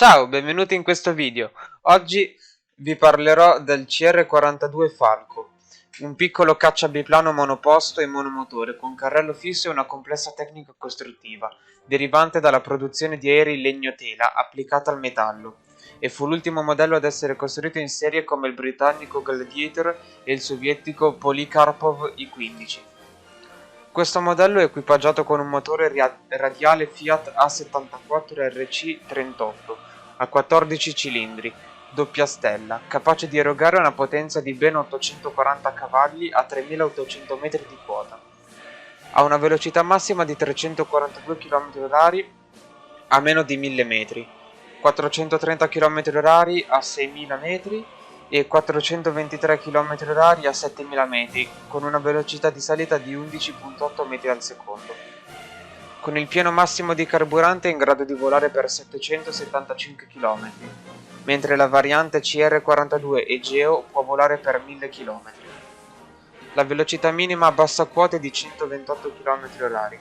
Ciao, benvenuti in questo video. Oggi vi parlerò del CR-42 Falco, un piccolo caccia biplano monoposto e monomotore con carrello fisso e una complessa tecnica costruttiva, derivante dalla produzione di aerei in legno tela applicata al metallo, e fu l'ultimo modello ad essere costruito in serie come il britannico Gladiator e il sovietico Polikarpov I-15. Questo modello è equipaggiato con un motore radiale Fiat A74 RC38 a 14 cilindri, doppia stella, capace di erogare una potenza di ben 840 cavalli a 3800 metri di quota. Ha una velocità massima di 342 km/h a meno di 1000 metri, 430 km/h a 6000 metri e 423 km/h a 7000 metri, con una velocità di salita di 11,8 metri al secondo. Con il pieno massimo di carburante è in grado di volare per 775 km, mentre la variante CR-42 Egeo può volare per 1000 km. La velocità minima a bassa quota è di 128 km/h.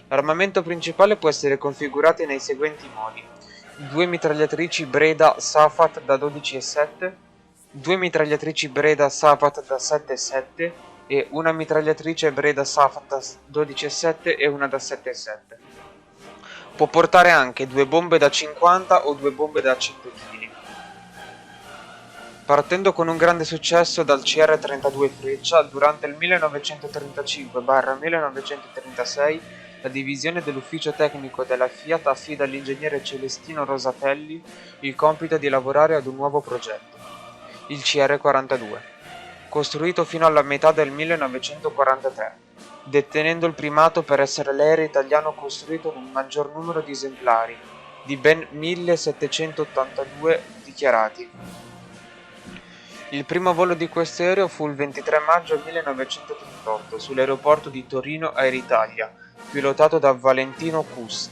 L'armamento principale può essere configurato nei seguenti modi: 2 mitragliatrici Breda Safat da 12,7, 2 mitragliatrici Breda Safat da 7,7 e una mitragliatrice Breda Safat da 12,7 e una da 7,7. Può portare anche 2 bombe da 50 o 2 bombe da 100 kg. Partendo con un grande successo dal CR-32 Freccia, durante il 1935-1936 la divisione dell'ufficio tecnico della Fiat affida all'ingegnere Celestino Rosatelli il compito di lavorare ad un nuovo progetto, il CR-42. Costruito fino alla metà del 1943, detenendo il primato per essere l'aereo italiano costruito nel maggior numero di esemplari, di ben 1782 dichiarati. Il primo volo di questo aereo fu il 23 maggio 1938 sull'aeroporto di Torino Aeritalia, pilotato da Valentino Cus.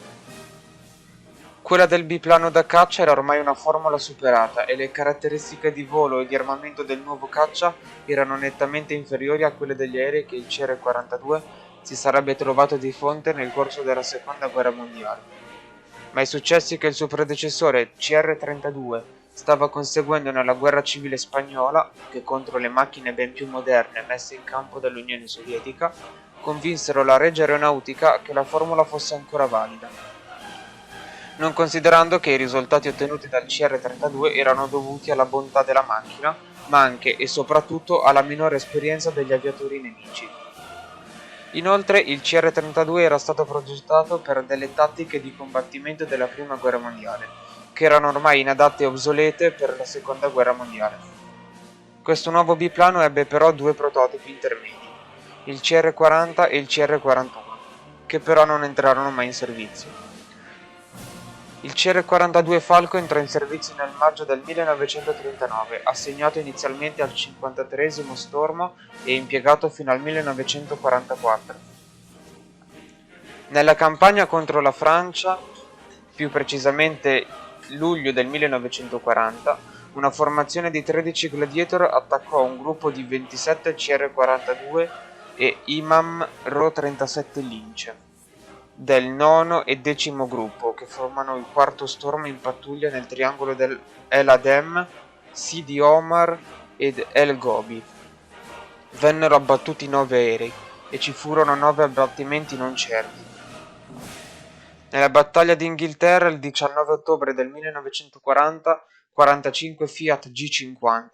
Quella del biplano da caccia era ormai una formula superata e le caratteristiche di volo e di armamento del nuovo caccia erano nettamente inferiori a quelle degli aerei che il CR-42 si sarebbe trovato di fronte nel corso della Seconda Guerra Mondiale. Ma i successi che il suo predecessore CR-32 stava conseguendo nella guerra civile spagnola, che contro le macchine ben più moderne messe in campo dall'Unione Sovietica, convinsero la Regia Aeronautica che la formula fosse ancora valida, non considerando che i risultati ottenuti dal CR-32 erano dovuti alla bontà della macchina, ma anche e soprattutto alla minore esperienza degli aviatori nemici. Inoltre il CR-32 era stato progettato per delle tattiche di combattimento della Prima Guerra Mondiale, che erano ormai inadatte e obsolete per la Seconda Guerra Mondiale. Questo nuovo biplano ebbe però 2 prototipi intermedi, il CR-40 e il CR-41, che però non entrarono mai in servizio. Il CR-42 Falco entrò in servizio nel maggio del 1939, assegnato inizialmente al 53esimo Stormo e impiegato fino al 1944. Nella campagna contro la Francia, più precisamente luglio del 1940, una formazione di 13 Gladiator attaccò un gruppo di 27 CR-42 e Imam Ro-37 Lince del nono e decimo gruppo, che formano il quarto stormo in pattuglia nel triangolo del El Adem, Sidi Omar ed El Gobi. Vennero abbattuti 9 aerei e ci furono 9 abbattimenti non certi. Nella battaglia d'Inghilterra, il 19 ottobre del 1940, 45 Fiat G50,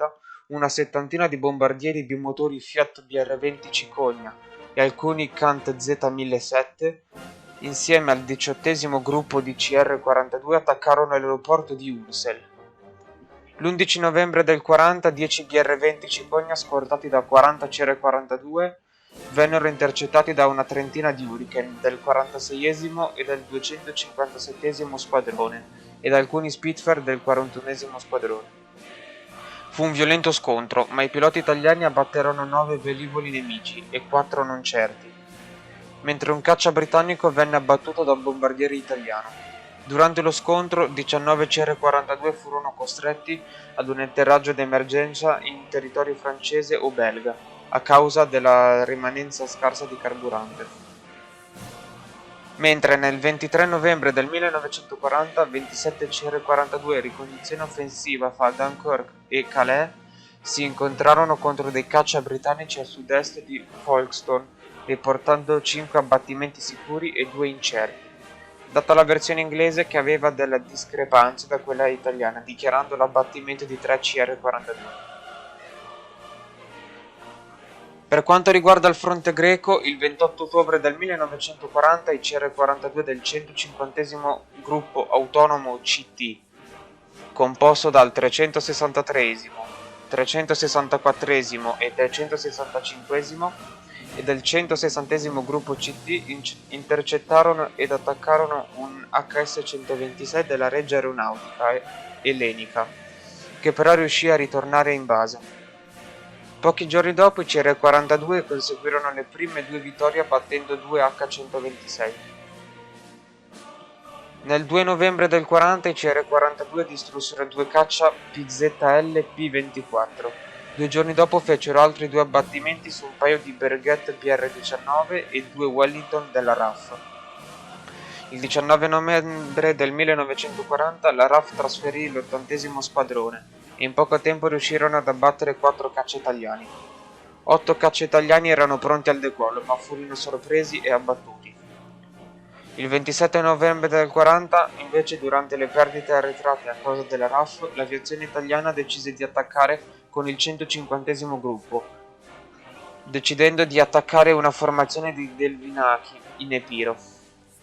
una settantina di bombardieri bimotori Fiat BR-20 Cicogna e alcuni Kant Z-1007, insieme al 18° gruppo di CR-42, attaccarono l'aeroporto di Unsel. L'11 novembre del 40, 10 BR-20 Cicogna, scortati da 40 CR-42, vennero intercettati da una trentina di Hurricane del 46° e del 257° squadrone e da alcuni Spitfire del 41° squadrone. Fu un violento scontro, ma i piloti italiani abbatterono 9 velivoli nemici e 4 non certi, mentre un caccia britannico venne abbattuto da un bombardiere italiano. Durante lo scontro, 19 CR-42 furono costretti ad un atterraggio d'emergenza in territorio francese o belga, a causa della rimanenza scarsa di carburante. Mentre nel 23 novembre del 1940, 27 CR-42 ricognizione offensiva fra Dunkirk e Calais si incontrarono contro dei caccia britannici a sud-est di Folkestone, riportando 5 abbattimenti sicuri e 2 incerti, data la versione inglese che aveva delle discrepanze da quella italiana, dichiarando l'abbattimento di 3 CR-42. Per quanto riguarda il fronte greco, il 28 ottobre del 1940 i CR-42 del 150° gruppo autonomo CT, composto dal 363°, 364° e 365° e del 160° gruppo CT intercettarono ed attaccarono un HS-126 della Regia Aeronautica Ellenica, che però riuscì a ritornare in base. Pochi giorni dopo i CR-42 conseguirono le prime 2 vittorie battendo 2 H-126. Nel 2 novembre del 40 i CR-42 distrussero 2 caccia PZL P-24. 2 giorni dopo fecero altri 2 abbattimenti su un paio di Breguet BR-19 e 2 Wellington della RAF. Il 19 novembre del 1940 la RAF trasferì l'80° squadrone e in poco tempo riuscirono ad abbattere 4 caccia italiani. 8 caccia italiani erano pronti al decollo, ma furono sorpresi e abbattuti. Il 27 novembre del 40, invece, durante le perdite arretrate a causa della RAF, l'aviazione italiana decise di attaccare con il 150° gruppo, decidendo di attaccare una formazione di Delvinaki in Epiro.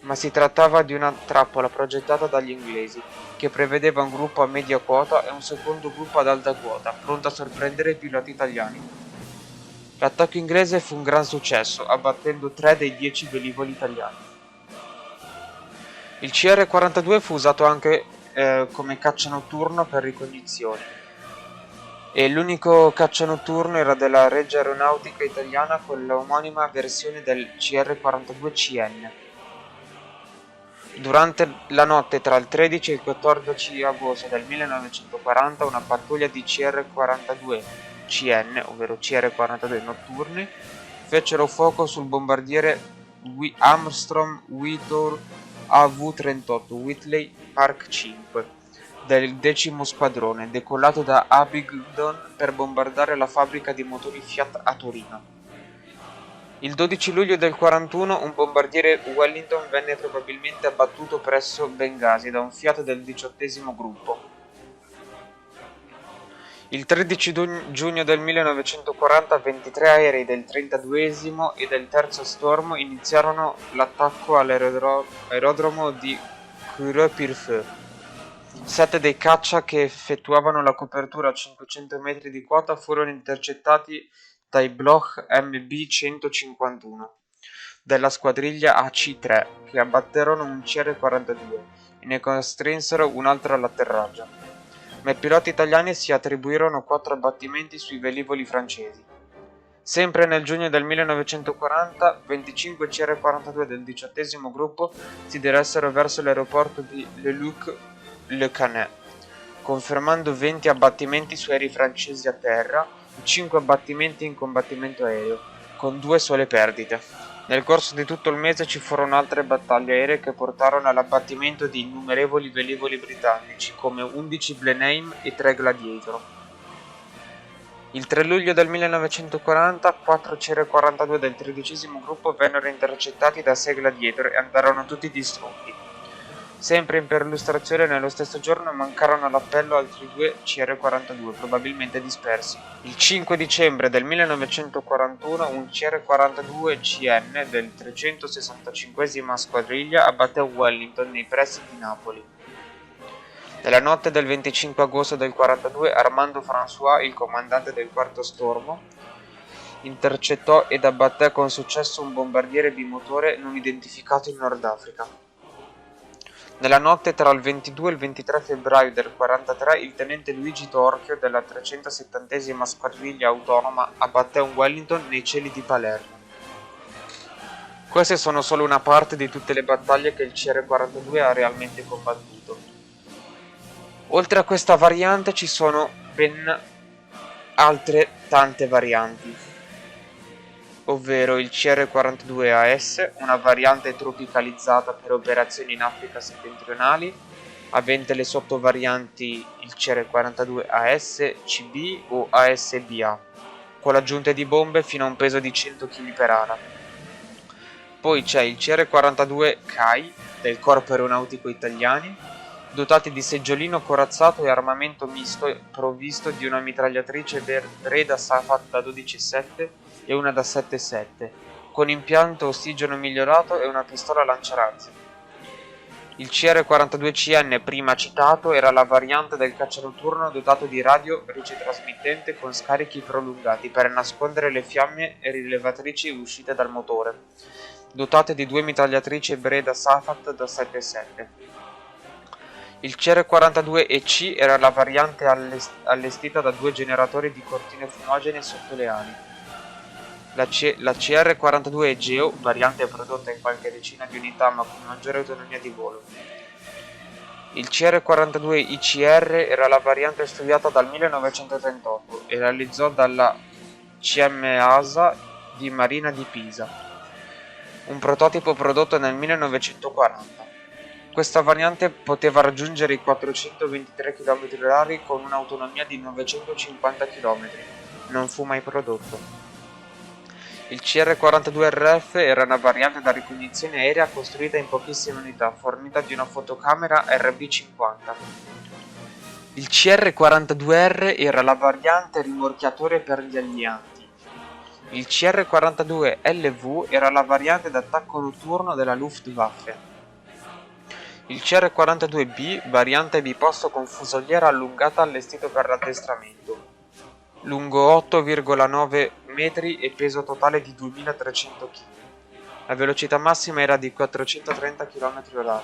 Ma si trattava di una trappola progettata dagli inglesi, che prevedeva un gruppo a media quota e un secondo gruppo ad alta quota, pronto a sorprendere i piloti italiani. L'attacco inglese fu un gran successo, abbattendo 3 dei 10 velivoli italiani. Il CR-42 fu usato anche come caccia notturno per ricognizioni, e l'unico caccia notturno era della Regia Aeronautica Italiana con l'omonima versione del CR-42CN. Durante la notte tra il 13 e il 14 agosto del 1940 una pattuglia di CR-42CN, ovvero CR-42 notturni, fecero fuoco sul bombardiere Armstrong Whittle AV-38 Whitley Mark V del 10° squadrone, decollato da Abingdon per bombardare la fabbrica di motori Fiat a Torino. Il 12 luglio del 41 un bombardiere Wellington venne probabilmente abbattuto presso Bengasi da un Fiat del 18° gruppo. Il 13 giugno del 1940 23 aerei del 32° e del 3° Storm iniziarono l'attacco all'aerodromo di Creux-Pirfeu. 7 dei caccia che effettuavano la copertura a 500 metri di quota furono intercettati dai Bloch MB-151 della squadriglia AC-3, che abbatterono un CR-42 e ne costrinsero un altro all'atterraggio, ma i piloti italiani si attribuirono 4 abbattimenti sui velivoli francesi. Sempre nel giugno del 1940, 25 CR-42 del 18° gruppo si diressero verso l'aeroporto di Le Luc-Le Canet, confermando 20 abbattimenti su aerei francesi a terra e 5 abbattimenti in combattimento aereo, con 2 sole perdite. Nel corso di tutto il mese ci furono altre battaglie aeree che portarono all'abbattimento di innumerevoli velivoli britannici, come 11 Blenheim e 3 Gladiator. Il 3 luglio del 1940, 4 CR-42 del 13° gruppo vennero intercettati da 6 Gladiator e andarono tutti distrutti. Sempre in perlustrazione nello stesso giorno mancarono all'appello altri due CR-42, probabilmente dispersi. Il 5 dicembre del 1941 un CR-42CN del 365esima squadriglia abbatté Wellington nei pressi di Napoli. Nella notte del 25 agosto del 42 Armando François, il comandante del quarto stormo, intercettò ed abbatté con successo un bombardiere bimotore non identificato in Nord Africa. Nella notte tra il 22 e il 23 febbraio del 43 il tenente Luigi Torchio della 370esima squadriglia autonoma abbatté un Wellington nei cieli di Palermo. Queste sono solo una parte di tutte le battaglie che il CR-42 ha realmente combattuto. Oltre a questa variante ci sono ben altre tante varianti, ovvero il CR-42AS, una variante tropicalizzata per operazioni in Africa settentrionali, avente le sottovarianti il CR-42AS CB o ASBA, con l'aggiunta di bombe fino a un peso di 100 kg per ala. Poi c'è il CR-42 CAI del Corpo Aeronautico Italiani, dotati di seggiolino corazzato e armamento misto provvisto di una mitragliatrice Breda Safat da 12,7 e una da 7,7, con impianto ossigeno migliorato e una pistola lanciarazzi. Il CR-42CN prima citato era la variante del caccianotturno dotato di radio ricetrasmittente con scarichi prolungati per nascondere le fiamme rilevatrici uscite dal motore, dotate di due mitragliatrici Breda Safat da 7,7. Il CR-42EC era la variante allestita da due generatori di cortine fumogene sotto le ali. La CR-42 Egeo, variante prodotta in qualche decina di unità ma con maggiore autonomia di volo. Il CR-42 ICR era la variante studiata dal 1938 e realizzò dalla CMASA di Marina di Pisa, un prototipo prodotto nel 1940. Questa variante poteva raggiungere i 423 km/h con un'autonomia di 950 km. Non fu mai prodotto. Il CR-42RF era una variante da ricognizione aerea costruita in pochissime unità, fornita di una fotocamera RB50. Il CR-42R era la variante rimorchiatore per gli alianti. Il CR-42LV era la variante d'attacco notturno della Luftwaffe. Il CR-42B, variante biposto con fusoliera allungata allestito per l'addestramento, lungo 8,9 metri e peso totale di 2300 kg. La velocità massima era di 430 km/h.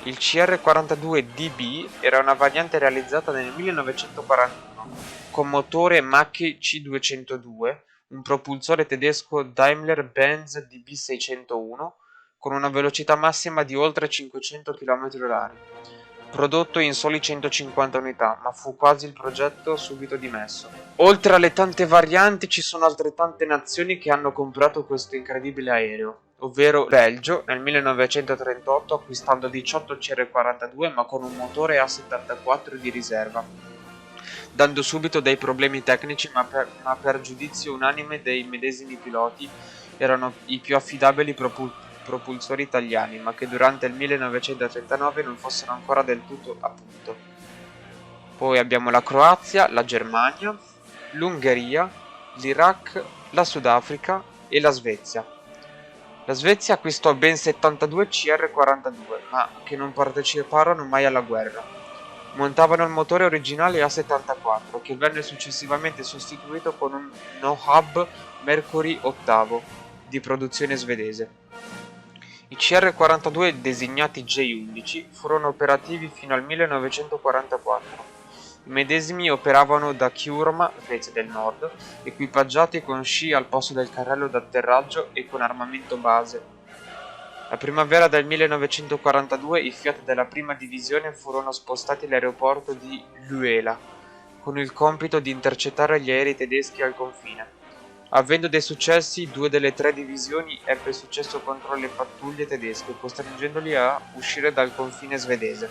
Il CR-42DB era una variante realizzata nel 1941 con motore Macchi C202, un propulsore tedesco Daimler-Benz DB601 con una velocità massima di oltre 500 km/h, prodotto in soli 150 unità, ma fu quasi il progetto subito dimesso. Oltre alle tante varianti ci sono altrettante nazioni che hanno comprato questo incredibile aereo, ovvero Belgio nel 1938 acquistando 18 CR-42 ma con un motore A74 di riserva, dando subito dei problemi tecnici ma per giudizio unanime dei medesimi piloti erano i più affidabili propulsori italiani, ma che durante il 1939 non fossero ancora del tutto a punto. Poi abbiamo la Croazia, la Germania, l'Ungheria, l'Iraq, la Sudafrica e la Svezia. La Svezia acquistò ben 72 CR-42, ma che non parteciparono mai alla guerra. Montavano il motore originale A74, che venne successivamente sostituito con un No-Hub Mercury VIII di produzione svedese. I CR-42 designati J-11 furono operativi fino al 1944. I medesimi operavano da Kiurma, Svezia del Nord, equipaggiati con sci al posto del carrello d'atterraggio e con armamento base. La primavera del 1942 i Fiat della prima divisione furono spostati all'aeroporto di Luela, con il compito di intercettare gli aerei tedeschi al confine. Avendo dei successi, 2 delle 3 divisioni ebbe successo contro le pattuglie tedesche, costringendoli a uscire dal confine svedese.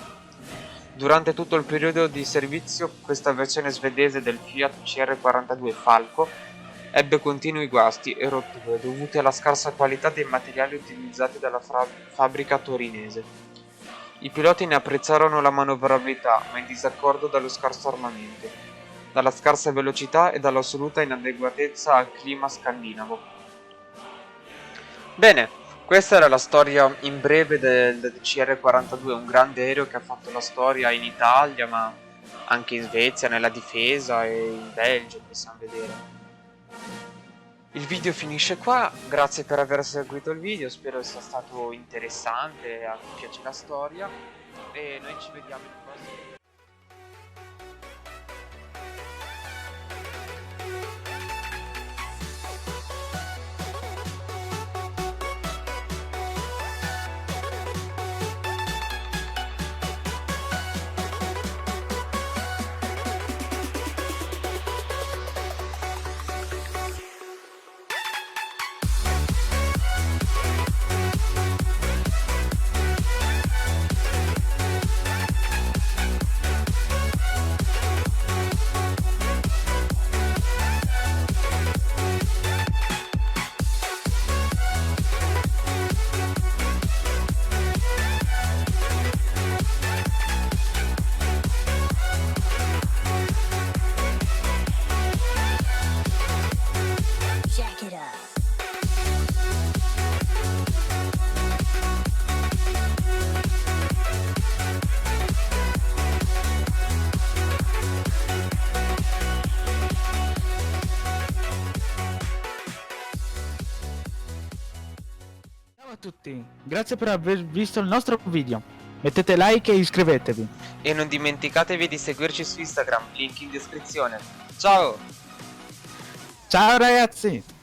Durante tutto il periodo di servizio, questa versione svedese del Fiat CR-42 Falco ebbe continui guasti e rotture dovute alla scarsa qualità dei materiali utilizzati dalla fabbrica torinese. I piloti ne apprezzarono la manovrabilità, ma in disaccordo dallo scarso armamento, dalla scarsa velocità e dall'assoluta inadeguatezza al clima scandinavo. Bene, questa era la storia in breve del CR-42, un grande aereo che ha fatto la storia in Italia, ma anche in Svezia, nella difesa e in Belgio, possiamo vedere. Il video finisce qua, grazie per aver seguito il video, spero sia stato interessante, a chi piace la storia e noi ci vediamo in prossimo. Jack it up. Ciao a tutti, grazie per aver visto il nostro video. Mettete like e iscrivetevi. E non dimenticatevi di seguirci su Instagram, link in descrizione. Ciao! Ciao ragazzi!